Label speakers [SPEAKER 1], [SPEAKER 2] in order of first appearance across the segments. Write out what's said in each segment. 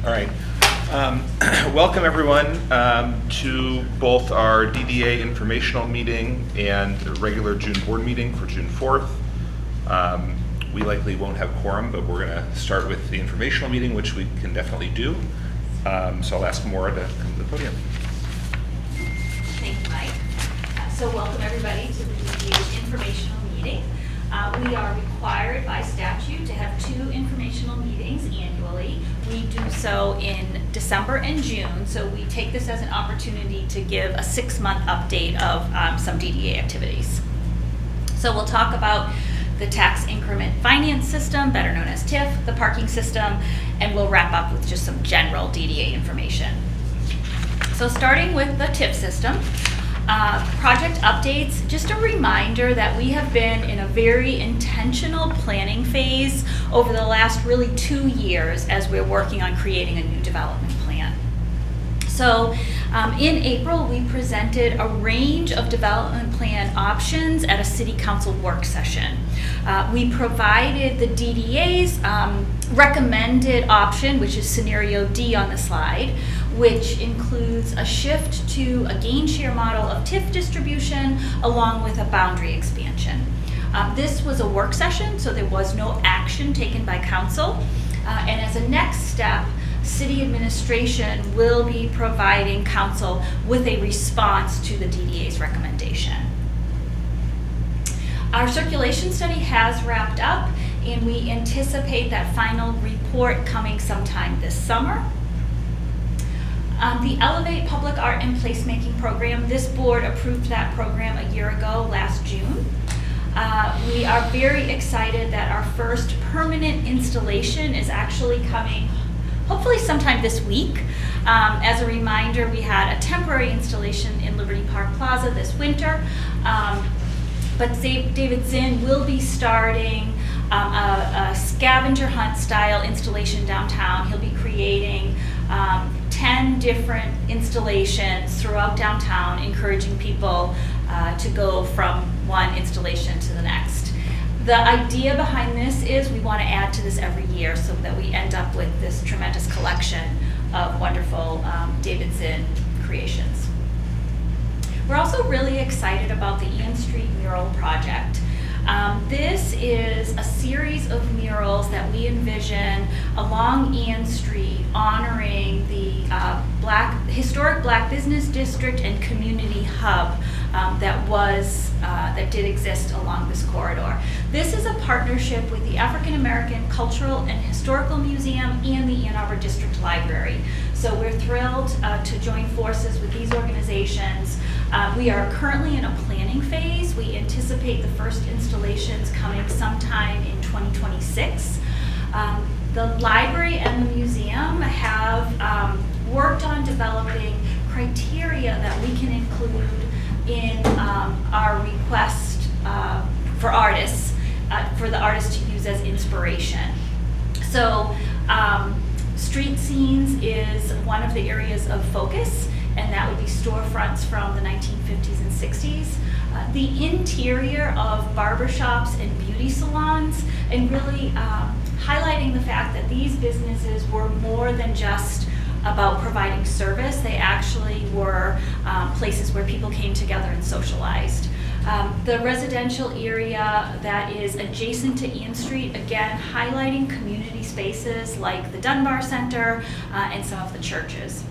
[SPEAKER 1] All right. Welcome everyone to both our DDA informational meeting and the regular June board meeting for June 4th. We likely won't have quorum, but we're going to start with the informational meeting, which we can definitely do. So I'll ask Maura to come to the podium.
[SPEAKER 2] Thank you, Mike. So welcome everybody to the DDA informational meeting. We are required by statute to have 2 informational meetings annually. We do so in December and June, so we take this as an opportunity to give a 6-month update of some DDA activities. So we'll talk about the tax increment finance system, better known as TIF, the parking system, and we'll wrap up with just some general DDA information. So starting with the TIF system, project updates, just a reminder that we have been in a very intentional planning phase over the last really 2 years as we're working on creating a new development plan. So in April, we presented a range of development plan options at a city council work session. We provided the DDA's recommended option, which is scenario D on the slide, which includes a shift to a gain share model of TIF distribution along with a boundary expansion. This was a work session, so there was no action taken by council. And as a next step, city administration will be providing council with a response to the DDA's recommendation. Our circulation study has wrapped up, and we anticipate that final report coming sometime this summer. The Elevate Public Art and Placemaking Program, this board approved that program a year ago, last June. We are very excited that our first permanent installation is actually coming hopefully sometime this week. As a reminder, we had a temporary installation in Liberty Park Plaza this winter, but David Zinn will be starting a scavenger hunt style installation downtown. He'll be creating 10 different installations throughout downtown, encouraging people to go from one installation to the next. The idea behind this is we want to add to this every year so that we end up with this tremendous collection of wonderful David Zinn creations. We're also really excited about the Ian Street mural project. This is a series of murals that we envision along Ian Street honoring the historic Black business district and community hub that did exist along this corridor. This is a partnership with the African American Cultural and Historical Museum and the Ann Arbor District Library. So we're thrilled to join forces with these organizations. We are currently in a planning phase. We anticipate the first installations coming sometime in 2026. The library and the museum have worked on developing criteria that we can include in our request for artists, for the artists to use as inspiration. So street scenes is one of the areas of focus, and that would be storefronts from the 1950s and 60s. The interior of barbershops and beauty salons, and really highlighting the fact that these businesses were more than just about providing service. They actually were places where people came together and socialized. The residential area that is adjacent to Ian Street, again, highlighting community spaces like the Dunbar Center and some of the churches,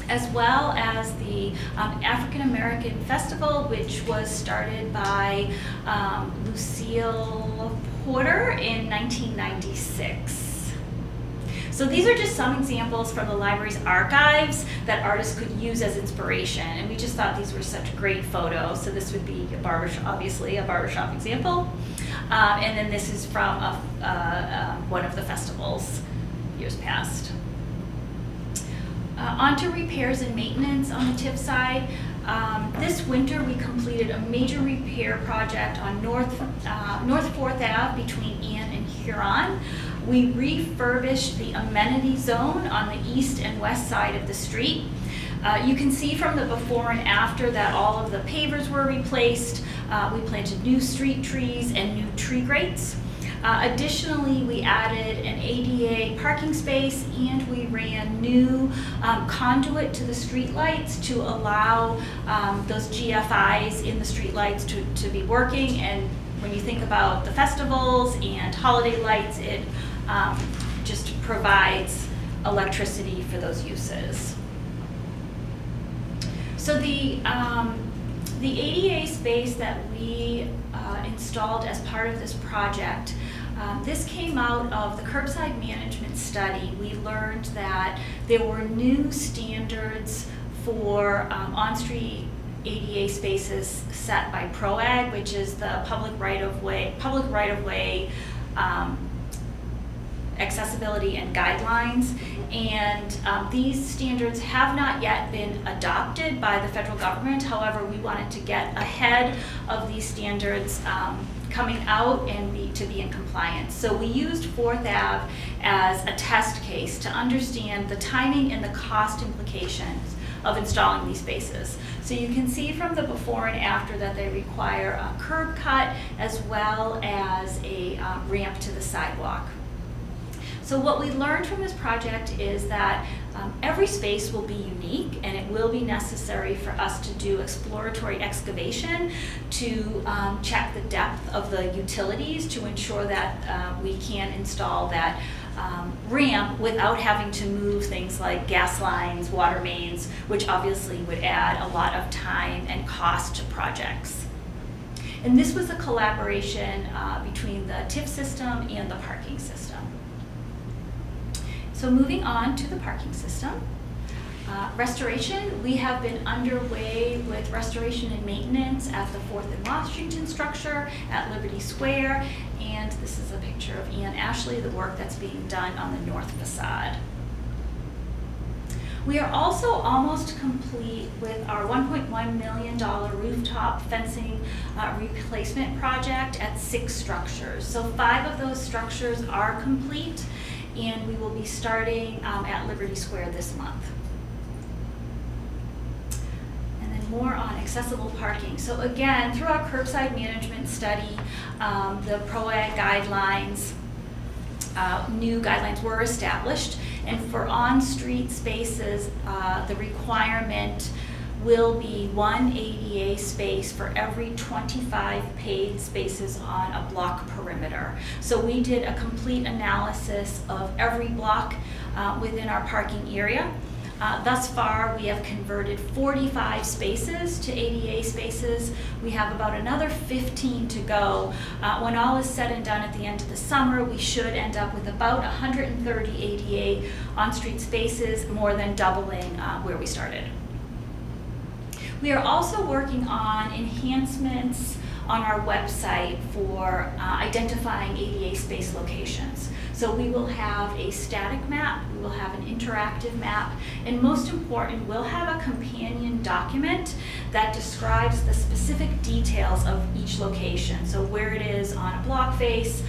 [SPEAKER 2] as well as the African American Festival, which was started by Lucille Porter in 1996. So these are just some examples from the library's archives that artists could use as inspiration, and we just thought these were such great photos. So this would be a barbershop, obviously a barbershop example, and then this is from one of the festivals years past. On to repairs and maintenance on the TIF side. This winter we completed a major repair project on North 4th Ave between Ann and Huron. We refurbished the amenity zone on the east and west side of the street. You can see from the before and after that all of the pavers were replaced. We planted new street trees and new tree grates. Additionally, we added an ADA parking space and we ran new conduit to the streetlights to allow those GFIs in the streetlights to be working. And when you think about the festivals and holiday lights, it just provides electricity for those uses. So the ADA space that we installed as part of this project, this came out of the curbside management study. We learned that there were new standards for on-street ADA spaces set by PROAG, which is the public right-of-way accessibility and guidelines, and these standards have not yet been adopted by the federal government. However, we wanted to get ahead of these standards coming out and to be in compliance. So we used 4th Ave as a test case to understand the timing and the cost implications of installing these spaces. So you can see from the before and after that they require a curb cut as well as a ramp to the sidewalk. So what we learned from this project is that every space will be unique, and it will be necessary for us to do exploratory excavation to check the depth of the utilities to ensure that we can install that ramp without having to move things like gas lines, water mains, which obviously would add a lot of time and cost to projects. And this was a collaboration between the TIF system and the parking system. So moving on to the parking system. Restoration, we have been underway with restoration and maintenance at the 4th and Washington structure at Liberty Square, and this is a picture of Ian Ashley, the work that's being done on the north facade. We are also almost complete with our $1.1 million rooftop fencing replacement project at 6 structures. So 5 of those structures are complete, and we will be starting at Liberty Square this month. And then more on accessible parking. So again, through our curbside management study, the PROAG guidelines, new guidelines were established, and for on-street spaces, the requirement will be 1 ADA space for every 25 paid spaces on a block perimeter. So we did a complete analysis of every block within our parking area. Thus far, we have converted 45 spaces to ADA spaces. We have about another 15 to go. When all is said and done at the end of the summer, we should end up with about 130 ADA on-street spaces, more than doubling where we started. We are also working on enhancements on our website for identifying ADA space locations. So we will have a static map, we will have an interactive map, and most important, we'll have a companion document that describes the specific details of each location. So where it is on a block face,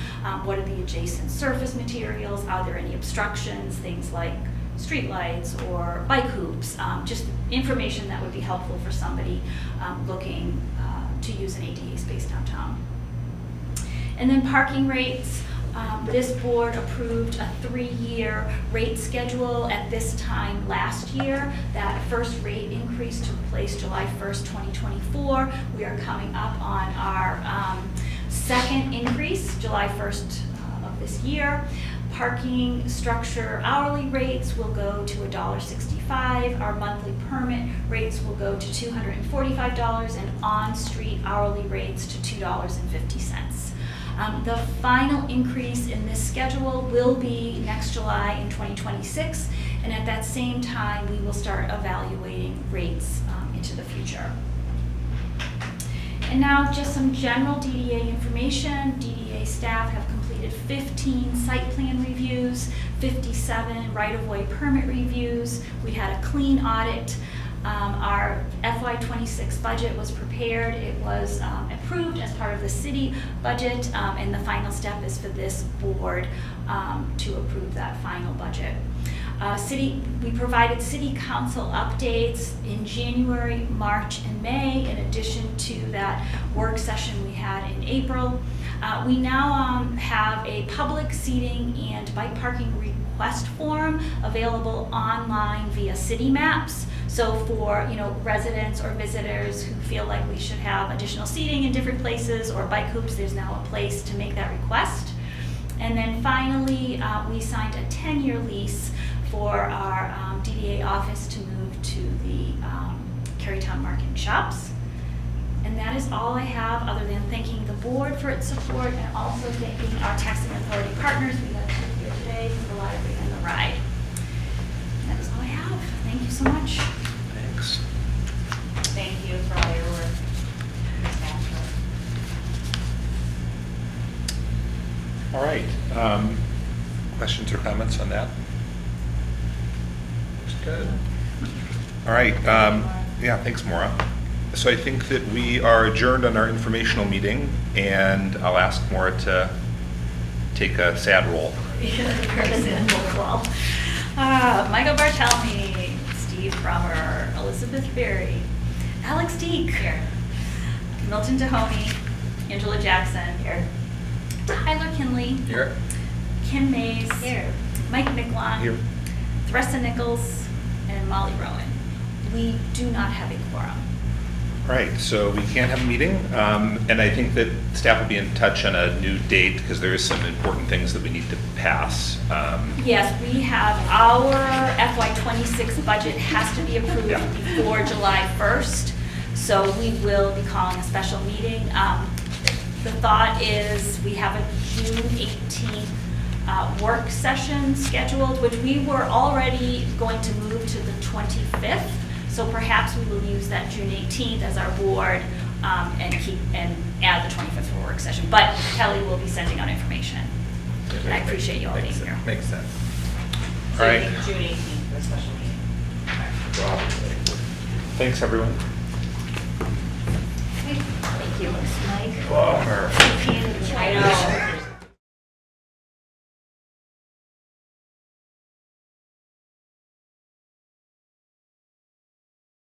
[SPEAKER 2] what are the adjacent surface materials, are there any obstructions, things like streetlights or bike hoops, just information that would be helpful for somebody looking to use an ADA space downtown. And then parking rates. This board approved a 3-year rate schedule at this time last year. That first rate increase took place July 1st, 2024. We are coming up on our second increase, July 1st of this year. Parking structure hourly rates will go to $1.65. Our monthly permit rates will go to $245, and on-street hourly rates to $2.50. The final increase in this schedule will be next July in 2026, and at that same time, we will start evaluating rates into the future. And now just some general DDA information. DDA staff have completed 15 site plan reviews, 57 right-of-way permit reviews. We had a clean audit. Our FY26 budget was prepared. It was approved as part of the city budget, and the final step is for this board to approve that final budget. We provided city council updates in January, March, and May, in addition to that work session we had in April. We now have public seating and bike parking request form available online via city maps. So for, residents or visitors who feel like we should have additional seating in different places or bike hoops, there's now a place to make that request. And then finally, we signed a 10-year lease for our DDA office to move to the Carytown Market Shops. And that is all I have, other than thanking the board for its support and also thanking our taxing authority partners. We got two here today for the library and the ride. That is all I have. Thank you so much.
[SPEAKER 1] Thanks.
[SPEAKER 3] Thank you for all your work.
[SPEAKER 1] All right. Questions or comments on that? Looks good. All right. Yeah, thanks, Maura. So I think that we are adjourned on our informational meeting, and I'll ask Maura to take a sad roll.
[SPEAKER 2] Michael Bartelme, Steve Brummer, Elizabeth Berry, Alex Deek, here. Milton Tahomey, Angela Jackson, here. Tyler Kinley,
[SPEAKER 1] Here.
[SPEAKER 2] Kim Mays,
[SPEAKER 3] Here.
[SPEAKER 2] Mike Micklon,
[SPEAKER 1] Here.
[SPEAKER 2] Theresa Nichols, and Molly Rowan. We do not have a quorum.
[SPEAKER 1] All right, so we can't have a meeting, and I think that staff will be in touch on a new date because there is some important things that we need to pass.
[SPEAKER 2] Yes, we have our FY26 budget has to be approved
[SPEAKER 1] Yeah.
[SPEAKER 2] before July 1st, so we will be calling a special meeting. The thought is we have a June 18th work session scheduled, which we were already going to move to the 25th. So perhaps we will use that June 18th as our board and add the 25th for work session. But Kelly will be sending out information. And I appreciate you all being here.
[SPEAKER 1] Makes sense.
[SPEAKER 3] So
[SPEAKER 1] All
[SPEAKER 3] you
[SPEAKER 1] right.
[SPEAKER 3] think June 18th for a special meeting?
[SPEAKER 1] Thanks, everyone.
[SPEAKER 2] Thank you, Mike.
[SPEAKER 1] Bummer.
[SPEAKER 3] I know.